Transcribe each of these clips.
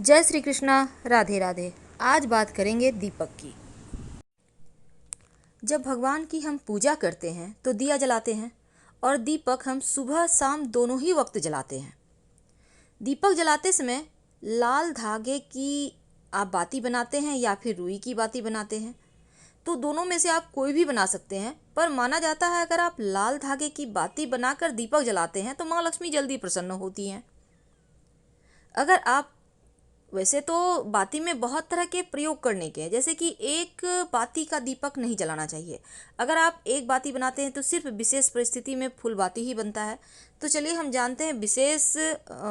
जय श्री कृष्णा। राधे राधे। आज बात करेंगे दीपक की। जब भगवान की हम पूजा करते हैं तो दिया जलाते हैं और दीपक हम सुबह शाम दोनों ही वक्त जलाते हैं। दीपक जलाते समय लाल धागे की आप बाती बनाते हैं या फिर रुई की बाती बनाते हैं, तो दोनों में से आप कोई भी बना सकते हैं। पर माना जाता है अगर आप लाल धागे की बाती बनाकर दीपक जलाते हैं तो माँ लक्ष्मी जल्दी प्रसन्न होती हैं। अगर आप वैसे तो बाती में बहुत तरह के प्रयोग करने के हैं, जैसे कि एक बाती का दीपक नहीं जलाना चाहिए। अगर आप एक बाती बनाते हैं तो सिर्फ विशेष परिस्थिति में फुल बाती ही बनता है। तो चलिए हम जानते हैं विशेष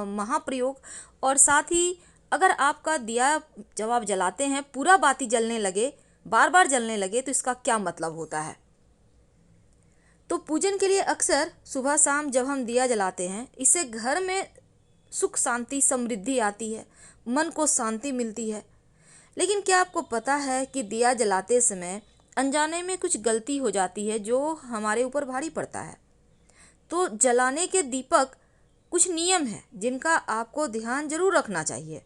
महाप्रयोग। और साथ ही अगर आपका दिया जब आप जलाते हैं पूरा बाती जलने लगे, बार बार जलने लगे, तो इसका क्या मतलब होता है। तो पूजन के लिए अक्सर सुबह शाम जब हम दिया जलाते हैं, इससे घर में सुख शांति समृद्धि आती है, मन को शांति मिलती है। लेकिन क्या आपको पता है कि दिया जलाते समय अनजाने में कुछ गलती हो जाती है जो हमारे ऊपर भारी पड़ता है। तो जलाने के दीपक कुछ नियम हैं जिनका आपको ध्यान जरूर रखना चाहिए।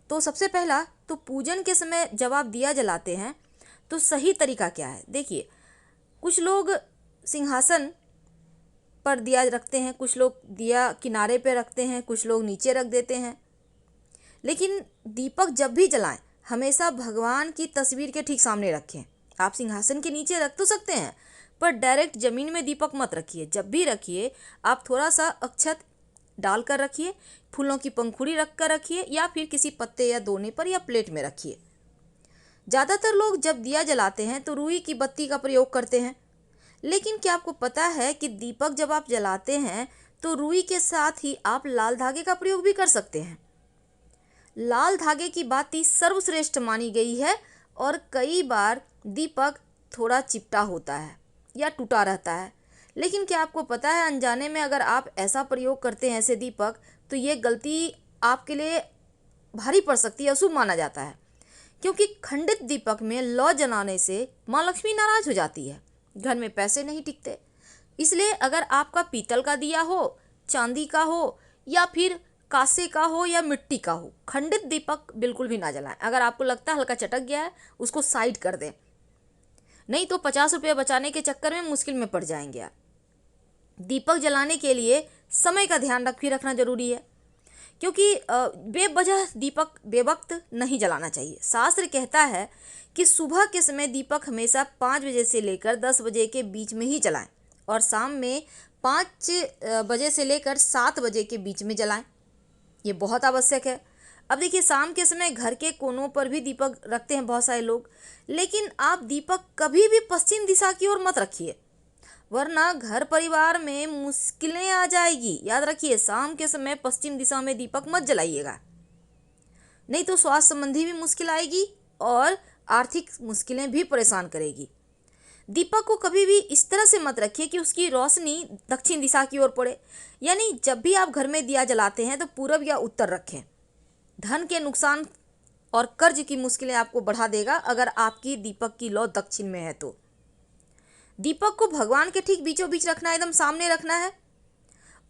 तो सबसे पहला, तो पूजन के समय जब आप दिया जलाते हैं तो सही तरीका क्या है। देखिए, कुछ लोग सिंहासन पर दिया रखते हैं, कुछ लोग दिया किनारे पे रखते हैं, कुछ लोग नीचे रख देते हैं। लेकिन दीपक जब भी जलाएं हमेशा भगवान की तस्वीर के ठीक सामने रखें। आप सिंहासन के नीचे रख तो सकते हैं, पर डायरेक्ट जमीन में दीपक मत रखिए। जब भी रखिए आप थोड़ा सा अक्षत डालकर रखिए, फूलों की पंखुड़ी रख कर रखिए, या फिर किसी पत्ते या दोने पर या प्लेट में रखिए। ज़्यादातर लोग जब दिया जलाते हैं तो रुई की बत्ती का प्रयोग करते हैं। लेकिन क्या आपको पता है कि दीपक जब आप जलाते हैं तो रुई के साथ ही आप लाल धागे का प्रयोग भी कर सकते हैं। लाल धागे की बाती सर्वश्रेष्ठ मानी गई है और कई बार दीपक थोड़ा चिपटा होता है या टूटा रहता है। लेकिन क्या आपको पता है अनजाने में अगर आप ऐसा प्रयोग करते हैं ऐसे दीपक, तो ये गलती आपके लिए भारी पड़ सकती है, अशुभ माना जाता है। क्योंकि खंडित दीपक में लौ जलाने से माँ लक्ष्मी नाराज हो जाती है, घर में पैसे नहीं टिकते। इसलिए अगर आपका पीतल का दिया हो, चांदी का हो, या फिर कांसे का हो या मिट्टी का हो, खंडित दीपक बिल्कुल भी ना जलाएं। अगर आपको लगता है हल्का चटक गया है उसको साइड कर दें, नहीं तो 50 रुपये बचाने के चक्कर में मुश्किल में पड़ जाएंगे आप। दीपक जलाने के लिए समय का ध्यान रखना जरूरी है, क्योंकि बेवजह दीपक बेवक्त नहीं जलाना चाहिए। शास्त्र कहता है कि सुबह के समय दीपक हमेशा 5 बजे से लेकर 10 बजे के बीच में ही जलाएं और शाम में 5 बजे से लेकर 7 बजे के बीच में जलाएं। ये बहुत आवश्यक है। अब देखिए, शाम के समय घर के कोनों पर भी दीपक रखते हैं बहुत सारे लोग, लेकिन आप दीपक कभी भी पश्चिम दिशा की ओर मत रखिए, वरना घर परिवार में मुश्किलें आ जाएगी। याद रखिए, शाम के समय पश्चिम दिशा में दीपक मत जलाइएगा, नहीं तो स्वास्थ्य संबंधी भी मुश्किल आएगी और आर्थिक मुश्किलें भी परेशान करेगी। दीपक को कभी भी इस तरह से मत रखिए कि उसकी रोशनी दक्षिण दिशा की ओर पड़े। यानी जब भी आप घर में दिया जलाते हैं तो पूरब या उत्तर रखें। धन के नुकसान और कर्ज की मुश्किलें आपको बढ़ा देगा अगर आपकी दीपक की लौ दक्षिण में है तो। दीपक को भगवान के ठीक बीचों बीच रखना है, एकदम सामने रखना है।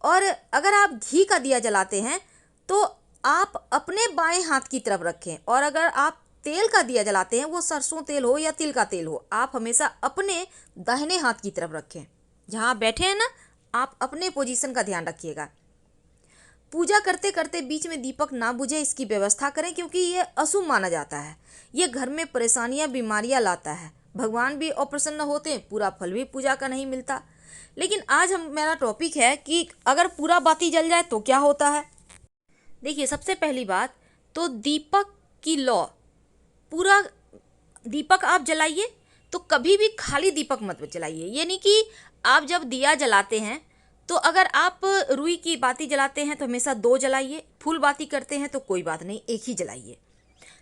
और अगर आप घी का दिया जलाते हैं तो आप अपने बाएं हाथ की तरफ रखें, और अगर आप तेल का दिया जलाते हैं, वो सरसों तेल हो या तिल का तेल हो, आप हमेशा अपने दाहिने हाथ की तरफ रखें। जहां आप बैठे हैं ना, आप अपने पोजीशन का ध्यान रखिएगा। पूजा करते करते बीच में दीपक ना बुझे इसकी व्यवस्था करें, क्योंकि ये अशुभ माना जाता है। ये घर में परेशानियां बीमारियां लाता है, भगवान भी अप्रसन्न होते हैं, पूरा फल भी पूजा का नहीं मिलता। लेकिन आज मेरा टॉपिक है कि अगर पूरा बाती जल जाए तो क्या होता है। देखिए, सबसे पहली बात तो दीपक की लौ, पूरा दीपक आप जलाइए तो कभी भी खाली दीपक मत जलाइए। ये नहीं कि आप जब दिया जलाते हैं तो अगर आप रुई की बाती जलाते हैं तो हमेशा 2 जलाइए, फूल बाती करते हैं तो कोई बात नहीं, 1 ही जलाइए।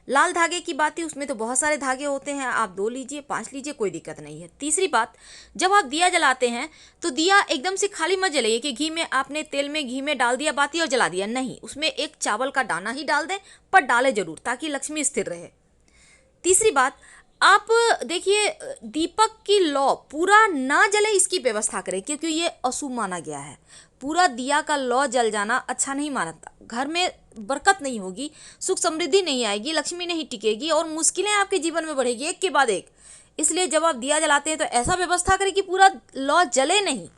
लाल धागे की बाती, उसमें तो बहुत सारे धागे होते हैं, आप 2 लीजिए, 5 लीजिए, कोई दिक्कत नहीं है। तीसरी बात, जब आप दिया जलाते हैं तो दिया एकदम से खाली मत जलाइए कि घी में आपने तेल में घी में डाल दिया बाती और जला दिया, नहीं। उसमें एक चावल का दाना ही डाल दें, पर डालें जरूर ताकि लक्ष्मी स्थिर रहे। तीसरी बात, आप देखिए दीपक की लौ पूरा ना जले इसकी व्यवस्था करें, क्योंकि ये अशुभ माना गया है। पूरा दिया का लौ जल जाना अच्छा नहीं मानता। घर में बरकत नहीं होगी, सुख समृद्धि नहीं आएगी, लक्ष्मी नहीं टिकेगी और मुश्किलें आपके जीवन में बढ़ेगी एक के बाद एक। इसलिए जब आप दिया जलाते हैं तो ऐसा व्यवस्था करें कि पूरा लौ जले नहीं।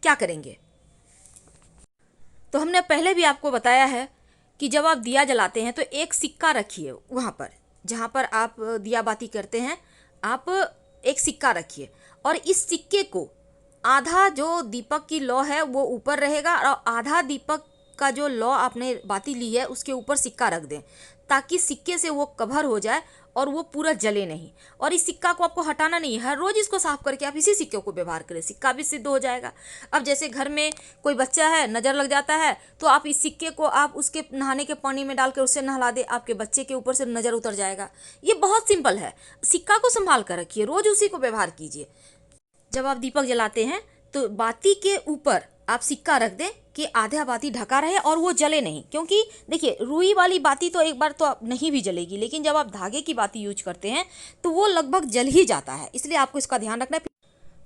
क्या करेंगे? तो हमने पहले भी आपको बताया है कि जब आप दिया जलाते हैं तो एक सिक्का रखिए वहाँ पर जहाँ पर आप दिया बाती करते हैं, आप एक सिक्का रखिए और इस सिक्के को आधा जो दीपक की लौ है वो ऊपर रहेगा और आधा दीपक का जो लौ आपने बाती ली है उसके ऊपर सिक्का रख दें, ताकि सिक्के से वो कवर हो जाए और वो पूरा जले नहीं। और इस सिक्का को आपको हटाना नहीं है, हर रोज इसको साफ करके आप इसी सिक्के को व्यवहार करें, सिक्का भी सिद्ध हो जाएगा। अब जैसे घर में कोई बच्चा है, नज़र लग जाता है, तो आप इस सिक्के को आप उसके नहाने के पानी में डालकर उससे नहला दे, आपके बच्चे के ऊपर से नज़र उतर जाएगा। ये बहुत सिंपल है। सिक्का को संभाल कर रखिए, रोज उसी को व्यवहार कीजिए। जब आप दीपक जलाते हैं तो बाती के ऊपर आप सिक्का रख दें कि आधा बाती ढका रहे और वो जले नहीं। क्योंकि देखिए, रुई वाली बाती तो एक बार तो नहीं भी जलेगी, लेकिन जब आप धागे की बाती यूज करते हैं तो वो लगभग जल ही जाता है। इसलिए आपको इसका ध्यान रखना है।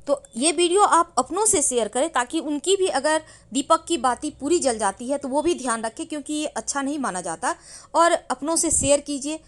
तो ये वीडियो आप अपनों से शेयर करें ताकि उनकी भी अगर दीपक की बाती पूरी जल जाती है तो वो भी ध्यान रखें, क्योंकि ये अच्छा नहीं माना जाता। और अपनों से शेयर कीजिए,